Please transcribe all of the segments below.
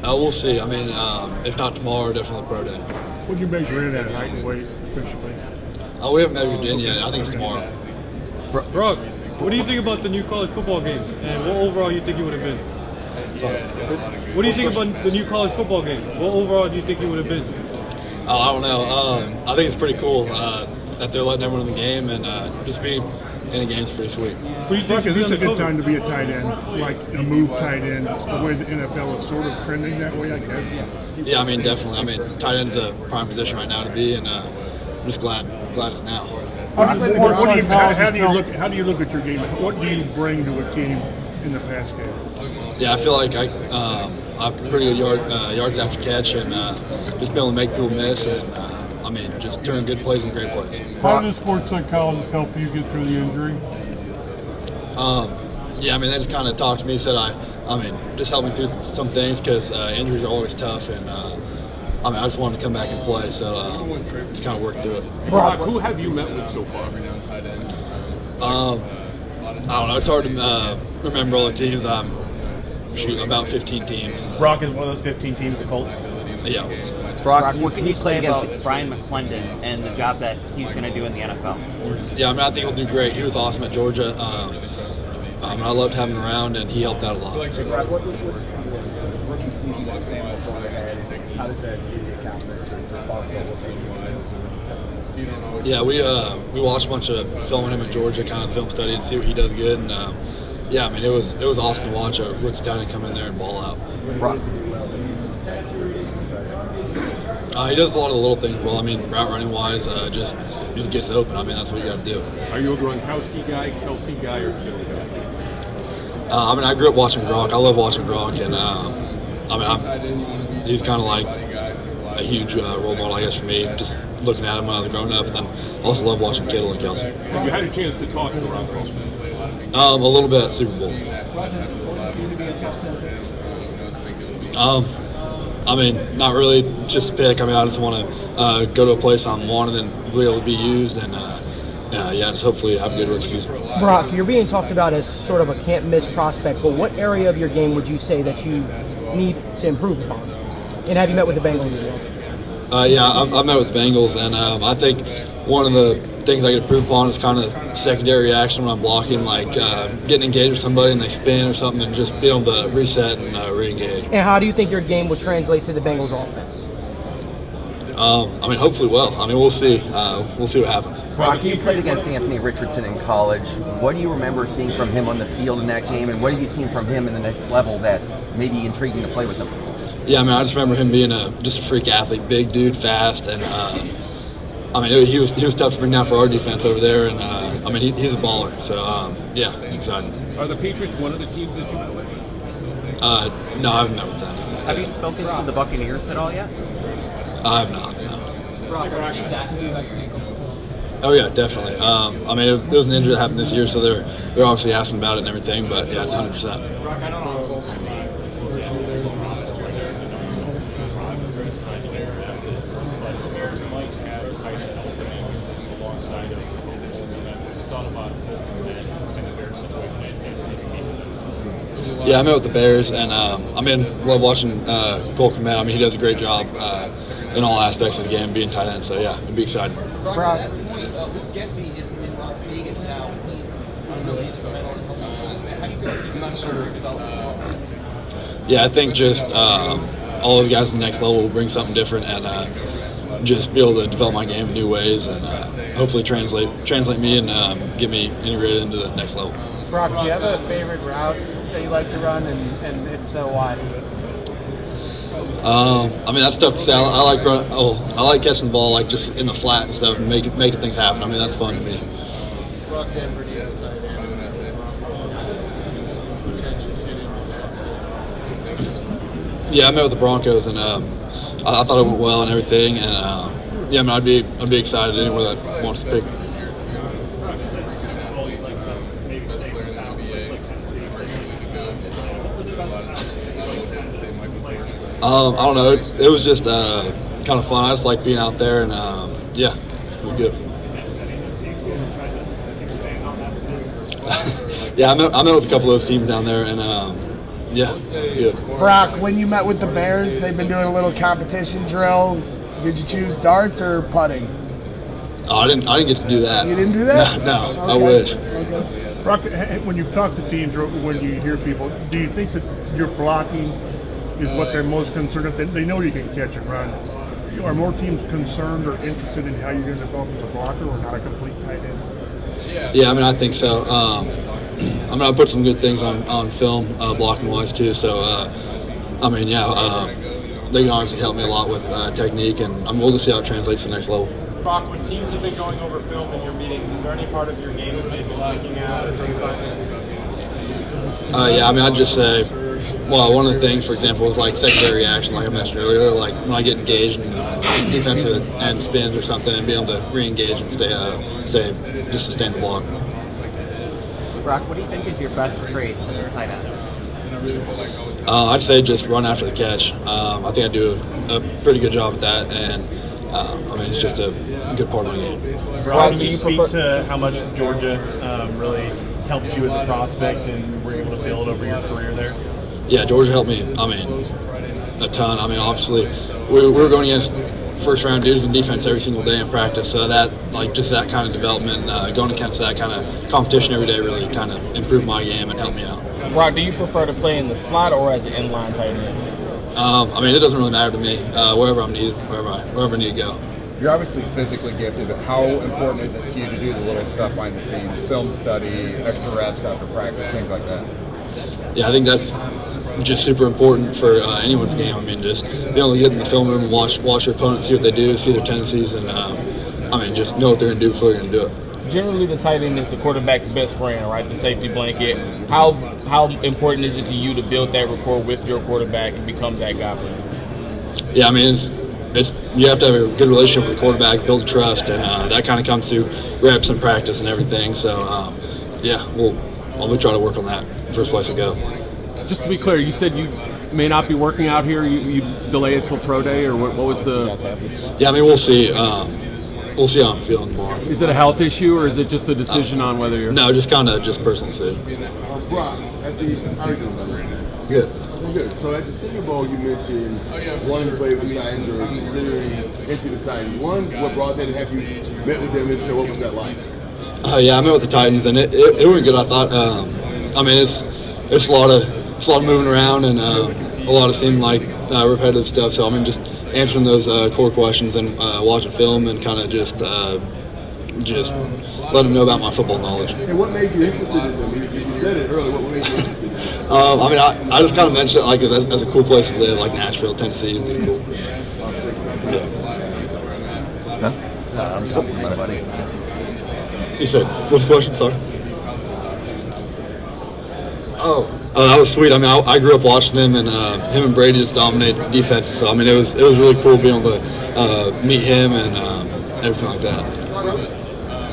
We'll see. I mean, if not tomorrow, definitely pro day. What do you measure in at height and weight officially? We haven't measured in yet. I think it's tomorrow. Brock, what do you think about the new college football games, and what overall you think you would have been? What do you think about the new college football games? What overall do you think you would have been? I don't know. I think it's pretty cool that they're letting everyone in the game, and just being in a game is pretty sweet. Brock, is this a good time to be a tight end, like a move tight end, the way the NFL is sort of trending that way, I guess? Yeah, I mean, definitely. I mean, tight end's a prime position right now to be, and I'm just glad it's now. How do you look at your game? What do you bring to a team in the pass game? Yeah, I feel like I have pretty good yards after catch, and just being able to make people miss, and I mean, just turning good plays into great plays. How did the sports psychologist help you get through the injury? Yeah, I mean, they just kind of talked to me, said I mean, just helped me through some things because injuries are always tough, and I mean, I just wanted to come back and play, so just kind of work through it. Brock, who have you met with so far? I don't know. It's hard to remember all the teams. About 15 teams. Brock is one of those 15 teams, the Colts. Yeah. Brock, what can you say about Brian McClendon and the job that he's going to do in the NFL? Yeah, I mean, I think he'll do great. He was awesome at Georgia. I loved having him around, and he helped out a lot. So, Brock, what rookie season that Sam was going ahead, how does that give you confidence and responsibility? Yeah, we watched a bunch of film on him at Georgia, kind of film study and see what he does good, and yeah, I mean, it was awesome to watch a rookie tight end come in there and ball out. He does a lot of the little things well. I mean, route running wise, just gets open. I mean, that's what you got to do. Are you a Gronkowski guy, Kelsey guy, or Kittle guy? I mean, I grew up watching Gronk. I love watching Gronk, and I mean, he's kind of like a huge role model, I guess, for me. Just looking at him when I was growing up, and then I also love watching Kittle and Kelsey. Have you had a chance to talk to Broncos? A little bit at Super Bowl. I mean, not really just a pick. I mean, I just want to go to a place I'm wanted and be able to be used, and yeah, just hopefully have a good rookie season. Brock, you're being talked about as sort of a can't-miss prospect, but what area of your game would you say that you need to improve upon? And have you met with the Bengals as well? Yeah, I met with the Bengals, and I think one of the things I can improve upon is kind of secondary reaction when I'm blocking, like getting engaged with somebody and they spin or something, and just being able to reset and re-engage. And how do you think your game will translate to the Bengals offense? I mean, hopefully well. I mean, we'll see. We'll see what happens. Brock, you played against Anthony Richardson in college. What do you remember seeing from him on the field in that game, and what have you seen from him in the next level that may be intriguing to play with him? Yeah, I mean, I just remember him being just a freak athlete, big dude, fast, and I mean, he was tough to bring down for our defense over there, and I mean, he's a baller. So yeah, it's exciting. Are the Patriots one of the teams that you met with? No, I haven't met with them. Have you spoken to the Buccaneers at all yet? I have not. No. Oh yeah, definitely. I mean, it was an injury that happened this year, so they're obviously asking about it and everything. But yeah, it's 100%. Yeah, I met with the Bears, and love watching Cole Kmet. I mean, he does a great job in all aspects of the game, being tight end. So yeah, it'd be exciting. Yeah, I think just all those guys at the next level will bring something different, and just be able to develop my game in new ways, and hopefully translate me and get me integrated into the next level. Brock, do you have a favorite route that you like to run, and if so, why? I mean, that's tough to say. I like running. I like catching the ball, like just in the flat and stuff, and making things happen. I mean, that's fun to me. Yeah, I met with the Broncos, and I thought it went well and everything, and yeah, I mean, I'd be excited anywhere that wants to pick me. I don't know. It was just kind of fun. I just like being out there, and yeah, it was good. Yeah, I met with a couple of those teams down there, and Yeah, it's good. Brock, when you met with the Bears, they've been doing a little competition drill. Did you choose darts or putting? Oh, I didn't get to do that. You didn't do that? No, Okay. I wish. Okay. Brock, when you've talked to teams or when you hear people, do you think that your blocking is what they're most concerned with? They know you can catch and run. Are more teams concerned or interested in how you're going to develop as a blocker or not a complete tight end? Yeah, I mean, I think so. I mean, I put some good things on film, blocking wise too. So, I mean, yeah, they can obviously help me a lot with technique, and I'm willing to see how it translates to the next level. Brock, when teams have been going over film in your meetings, is there any part of your game that they've been looking at or criticizing? Yeah, I mean, I'd just say, well, one of the things, for example, is like secondary reaction, like I mentioned earlier, like when I get engaged in defensive end spins or something, and be able to re-engage and just sustain the block. Brock, what do you think is your best trait as a tight end? I'd say just run after the catch. I think I do a pretty good job at that, and I mean, it's just a good part of my game. Brock, can you speak to how much Georgia really helped you as a prospect and were able to build over your career there? Yeah, Georgia helped me, I mean, a ton. I mean, obviously, we were going against first-round dudes in defense every single day in practice, so that, like, just that kind of development, going against that kind of competition every day really kind of improved my game and helped me out. Brock, do you prefer to play in the slot or as an inline tight end? I mean, it doesn't really matter to me. Wherever I'm needed, wherever I need to go. You're obviously physically gifted, but how important is it to you to do the little stuff behind the scenes, film study, extra reps after practice, things like that? Yeah, I think that's just super important for anyone's game. I mean, just being able to get in the film room and watch your opponent, see what they do, see their tendencies, and I mean, just know what they're going to do before they're going to do it. Generally, the tight end is the quarterback's best friend, right? The safety blanket. How important is it to you to build that rapport with your quarterback and become that guy for him? Yeah, I mean, it's you have to have a good relationship with the quarterback, build trust, and that kind of comes through reps and practice and everything. So, yeah, I'll be trying to work on that first place I go. Just to be clear, you said you may not be working out here. You delay it till pro day, or what was the? Yeah, I mean, we'll see. We'll see how I'm feeling tomorrow. Is it a health issue, or is it just a decision on whether you're? No, just personal decision. Brock, how are you doing, brother? Good. Good. So at the Senior Bowl, you mentioned wanting to play with the Titans or considering entering the Titans. One, what brought that, and have you met with them, and so what was that like? Yeah, I met with the Titans, and it went good. I thought. I mean, it's a lot of moving around and a lot of seeming like repetitive stuff. So I mean, just answering those core questions and watching film and kind of just let them know about my football knowledge. And what made you interested in them? You said it earlier. What made you interested in them? I mean, I just kind of mentioned it like as a cool place to live, like Nashville, Tennessee, would be cool. Yeah. I'm talking to my buddy. You said, what's the question? Sorry. Oh, that was sweet. I mean, I grew up watching him, and him and Brady just dominated defenses. So I mean, it was really cool being able to meet him and everything like that.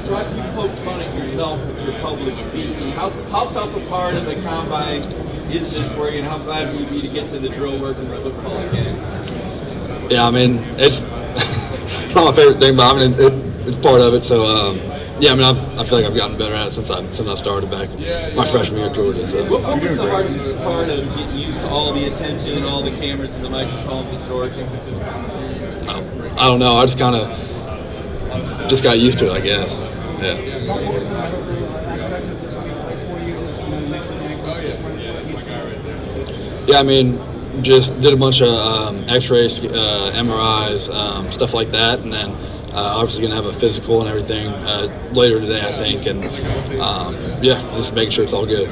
Brock, you poked fun at yourself with your public speaking. How tough a part of the combine is this for you, and how glad will you be to get to the drill work and the football again? Yeah, I mean, it's not my favorite thing, but I mean, it's part of it. So, yeah, I mean, I feel like I've gotten better at it since I started back my freshman year at Georgia. So. What was the hardest part of getting used to all the attention and all the cameras and the microphones at Georgia? I don't know. I just kind of just got used to it, I guess. Yeah. Yeah, I mean, just did a bunch of X-rays, MRIs, stuff like that, and then obviously going to have a physical and everything later today, I think, and yeah, just making sure it's all good.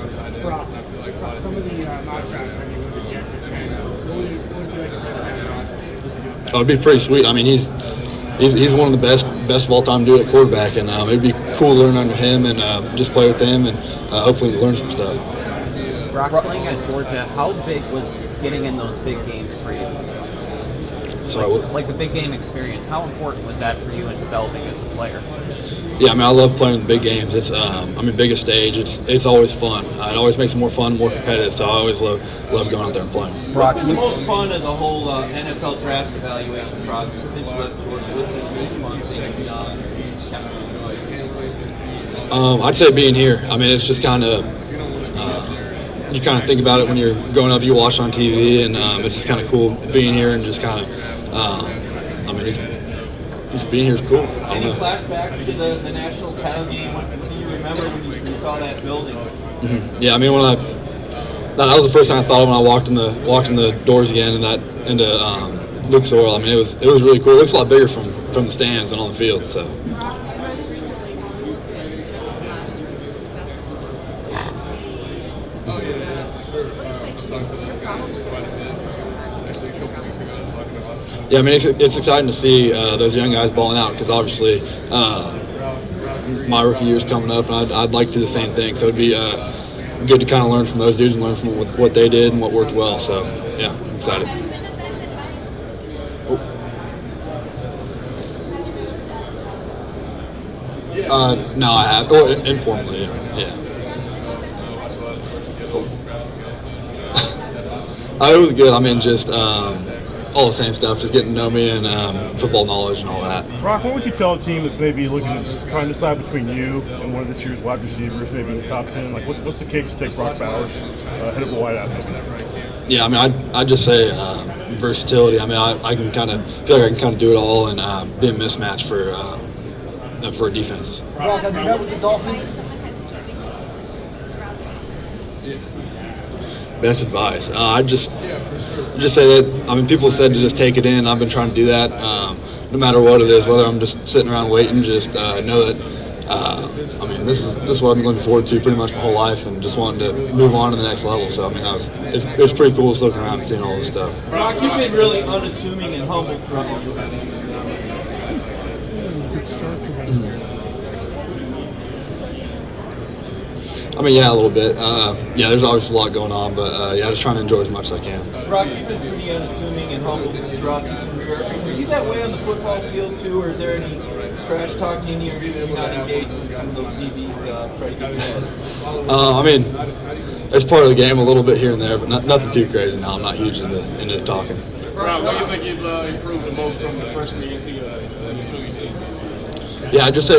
Some of the mock drafts, I mean, with the Jets at 10, Oh, it'd be pretty sweet. I mean, he's one of the best of all time doing it at quarterback, and it'd be cool to learn under him and just play with him and hopefully learn some stuff. Brock, playing at Georgia, how big was getting in those big games for you? Sorry, like the big game experience, how important was that for you in developing as a player? Yeah, I mean, I love playing the big games. It's, I mean, biggest stage. It's always fun. It always makes it more fun, more competitive. So I always love going out there and playing. Brock, what's the most fun of the whole NFL draft evaluation process since you left Georgia? What's the most fun thing you've done and kind of enjoyed? I'd say being here. I mean, it's just kind of you kind of think about it when you're growing up. You watch on TV, and it's just kind of cool being here and just kind of. I mean, just being here is cool. Any flashbacks to the national title game? What do you remember when you saw that building? Mm-hmm. Yeah, I mean, that was the first time I thought of when I walked in the doors again into Lucas Oil. I mean, it was really cool. It looks a lot bigger from the stands than on the field. So. Yeah, I mean, it's exciting to see those young guys balling out because obviously my rookie year is coming up, and I'd like to do the same thing. So it'd be good to kind of learn from those dudes and learn from what they did and what worked well. So, yeah, I'm excited. No, I have. Or informally, yeah. It was good. I mean, just all the same stuff, just getting to know me and football knowledge and all that. Brock, what would you tell a team that's maybe looking at trying to decide between you and one of this year's wide receivers, maybe in the top 10? Like, what's the case to take Brock Bowers ahead of a wideout? Yeah, I mean, I'd just say versatility. I mean, I can kind of feel like I can kind of do it all and be a mismatch for defenses. Brock, have you met with the Dolphins? Best advice. I'd just say that, I mean, people said to just take it in. I've been trying to do that no matter what it is, whether I'm just sitting around waiting, just know that, I mean, this is what I've been looking forward to pretty much my whole life and just wanting to move on to the next level. So, I mean, it's pretty cool just looking around and seeing all this stuff. Brock, you've been really unassuming and humble throughout your I mean, yeah, a little bit. Yeah, there's obviously a lot going on, but yeah, just trying to enjoy as much as I can. Brock, you've been pretty unassuming and humble throughout your career. Are you that way on the football field too, or is there any trash talking you, or do you not engage with some of those DBs try to get you ahead? I mean, it's part of the game a little bit here and there, but nothing too crazy now. I'm not huge into talking. Brock, what do you think you've improved the most from the freshman year to your junior season? Yeah, I just say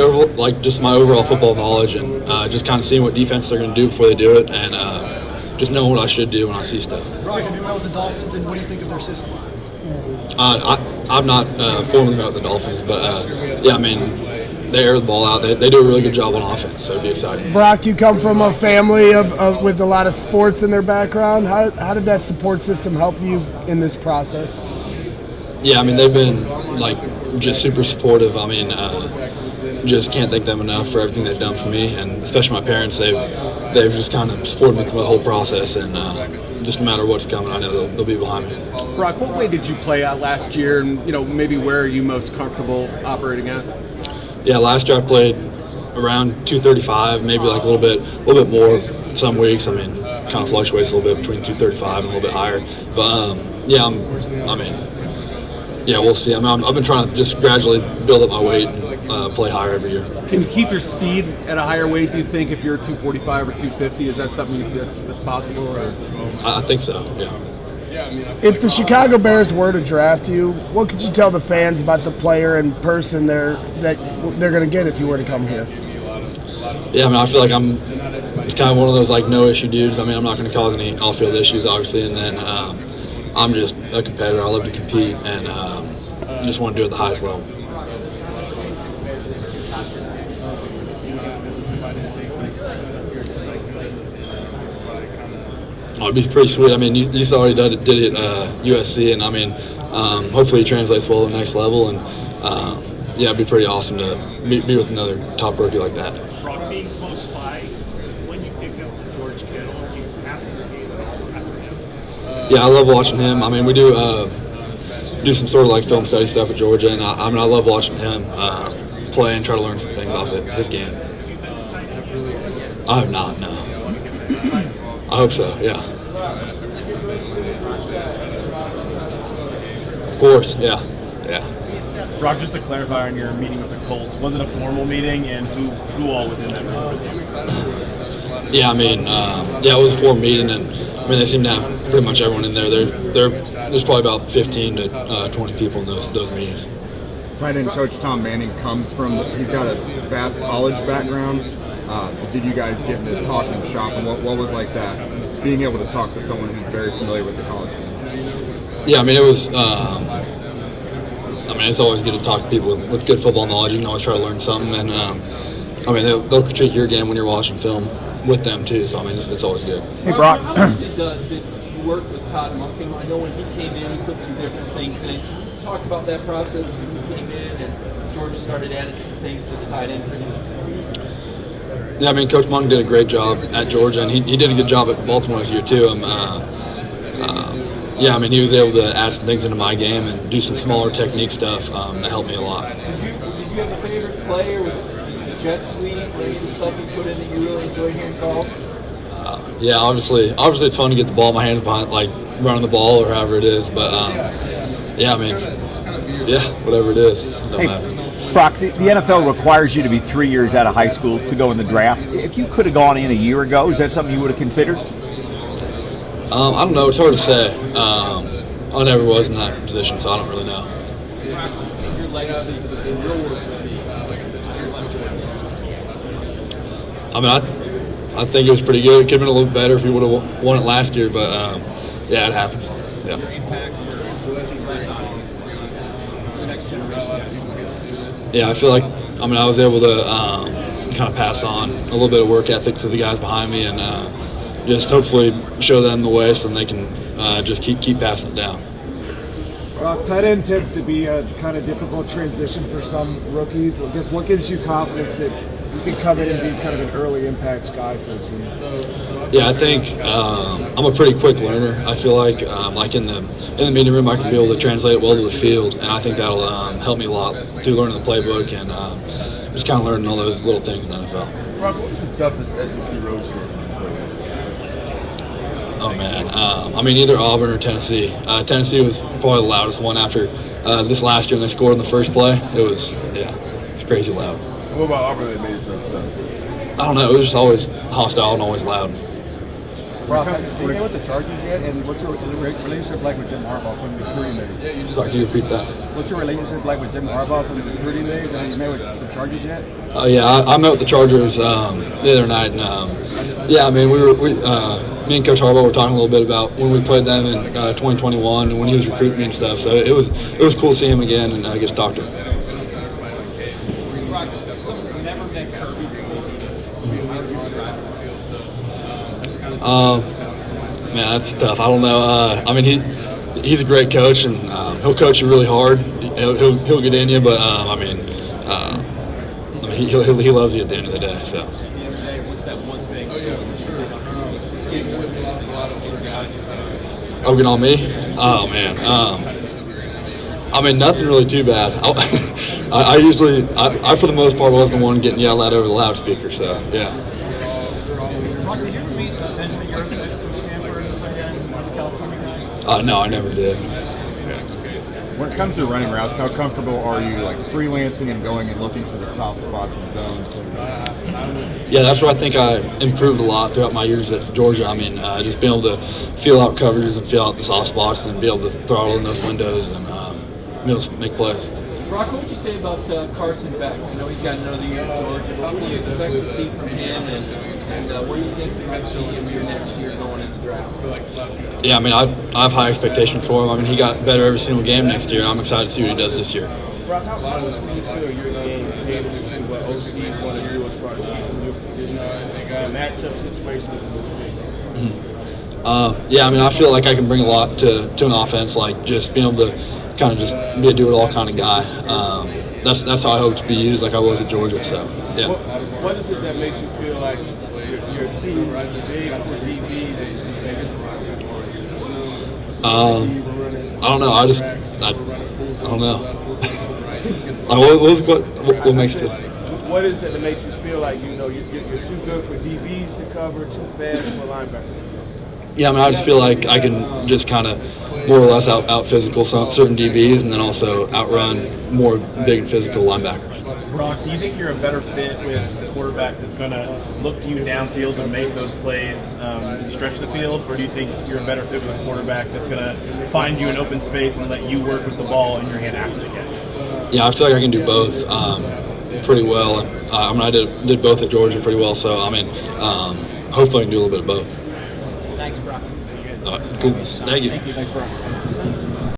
just my overall football knowledge and just kind of seeing what defense they're going to do before they do it, and just knowing what I should do when I see stuff. Brock, have you met with the Dolphins, and what do you think of their system? I've not formally met with the Dolphins, but yeah, I mean, they air the ball out. They do a really good job on offense, so it'd be exciting. Brock, you come from a family of with a lot of sports in their background. How did that support system help you in this process? Yeah, I mean, they've been just super supportive. I mean, just can't thank them enough for everything they've done for me, and especially my parents. They've just kind of supported me through the whole process, and just no matter what's coming, I know they'll be behind me. Brock, what way did you play out last year, and maybe where are you most comfortable operating at? Yeah, last year I played around 235, maybe a little bit more some weeks. I mean, kind of fluctuates a little bit between 235 and a little bit higher. But yeah, yeah, we'll see. I mean, I've been trying to just gradually build up my weight and play higher every year. Can you keep your speed at a higher weight, do you think, if you're 245 or 250? Is that something that's possible? Or? I think so, yeah. If the Chicago Bears were to draft you, what could you tell the fans about the player and person that they're going to get if you were to come here? Yeah, I mean, I feel like I'm just kind of one of those no-issue dudes. I mean, I'm not going to cause any off-field issues, obviously, and then I'm just a competitor. I love to compete, and just want to do it at the highest level. Oh, it'd be pretty sweet. I mean, you already did it at USC, and I mean, hopefully it translates well to the next level, and yeah, it'd be pretty awesome to be with another top rookie like that. Brock, being close by, when you pick up George Kittle, you have to game after him. Yeah, I love watching him. I mean, we do some sort of film study stuff at Georgia, and I love watching him play and try to learn some things off his game. I have not, no. I hope so, yeah. Of course, yeah. Brock, just to clarify on your meeting with the Colts, was it a formal meeting, and who all was in that room? Yeah, I mean, yeah, it was a formal meeting, and I mean, they seem to have pretty much everyone in there. There's probably about 15 to 20 people in those meetings. Tight end coach Tom Manning he's got a vast college background. Did you guys get into talking shop, and what was that being able to talk to someone who's very familiar with the college game? Yeah, I mean, it was. It's always good to talk to people with good football knowledge. You can always try to learn something, and they'll critique your game when you're watching film with them too. So I mean, it's always good. Hey, Brock, how much did you work with Todd Monken? I know when he came in, he put some different things in. Talk about that process when he came in and Georgia started adding some things to the tight end position. Yeah, I mean, Coach Monk did a great job at Georgia, and he did a good job at Baltimore this year too. Yeah, I mean, he was able to add some things into my game and do some smaller technique stuff that helped me a lot. Did you have a favorite play, or was it the jet sweep, or any of the stuff you put in that you really enjoy hearing called? Yeah, obviously it's fun to get the ball in my hands behind, like running the ball or however it is. But yeah, I mean, yeah, whatever it is, don't matter. Brock, the NFL requires you to be 3 years out of high school to go in the draft. If you could have gone in a year ago, is that something you would have considered? I don't know. It's hard to say. I never was in that position, so I don't really know. Your legacy in real words would be. I mean, I think it was pretty good. It could have been a little better if we would have won it last year, but yeah, it happens. Yeah. Yeah, I feel like I was able to kind of pass on a little bit of work ethic to the guys behind me, and just hopefully show them the way so they can just keep passing it down. Tight end tends to be a kind of difficult transition for some rookies. I guess what gives you confidence that you can come in and be kind of an early impact guy for a team? Yeah, I think I'm a pretty quick learner. I feel like in the meeting room, I can be able to translate it well to the field, and I think that'll help me a lot through learning the playbook and just kind of learning all those little things in the NFL. Rob, what was the toughest SEC road trip? Oh man, either Auburn or Tennessee. Tennessee was probably the loudest one after this last year when they scored in the first play. It's crazy loud. What about Auburn that made it so tough? I don't know. It was just always hostile and always loud. Brock, have you met with the Chargers yet? And what's your relationship like with Jim Harbaugh from the recruiting days? Sorry, can you repeat that? What's your relationship like with Jim Harbaugh from the recruiting days? Have you met with the Chargers yet? Yeah, I met with the Chargers the other night, and yeah, me and Coach Harbaugh were talking a little bit about when we played them in 2021 and when he was recruiting me and stuff. So it was cool to see him again and get to talk to him. Man, that's tough. I don't know. He's a great coach, and he'll coach you really hard. He'll get in you, but he loves you at the end of the day. So. What's that one thing? Oh, get on me? Oh man. Nothing really too bad. I usually, for the most part, was the one getting yelled at over the loudspeaker. So yeah. Did you ever meet Benjamin Yersin from Stanford No, I never did. When it comes to running routes, how comfortable are you freelancing and going and looking for the soft spots and zones? Yeah, that's where I think I improved a lot throughout my years at Georgia. Just being able to feel out coverages and feel out the soft spots and be able to throttle in those windows and be able to make plays. Brock, what would you say about Carson Beck? I know he's got another year at Georgia. What do you expect to see from him, and what do you think you might see him your next year going in the draft? Yeah, I have high expectations for him. He got better every single game next year. I'm excited to see what he does this year. Brock, how close do you feel your game caters to what OCs want to do as far as your position, matchup situations and those things? I feel like I can bring a lot to an offense, like just being able to kind of just be a do-it-all kind of guy. That's how I hope to be used, like I was at Georgia. So yeah. What is it that makes you feel like your team big for DBs and I don't know. I don't know. What makes you feel? What is it that makes you feel like you're too good for DBs to cover, too fast for linebackers? Yeah, I just feel like I can just kind of more or less out physical certain DBs and then also outrun more big and physical linebackers. Brock, do you think you're a better fit with a quarterback that's going to look to you downfield and make those plays stretch the field, or do you think you're a better fit with a quarterback that's going to find you in open space and let you work with the ball in your hand after the catch? Yeah, I feel like I can do both pretty well. And, I did both at Georgia pretty well, so hopefully I can do a little bit of both. Thanks, Brock. Cool. Thank you. Thanks, Brock.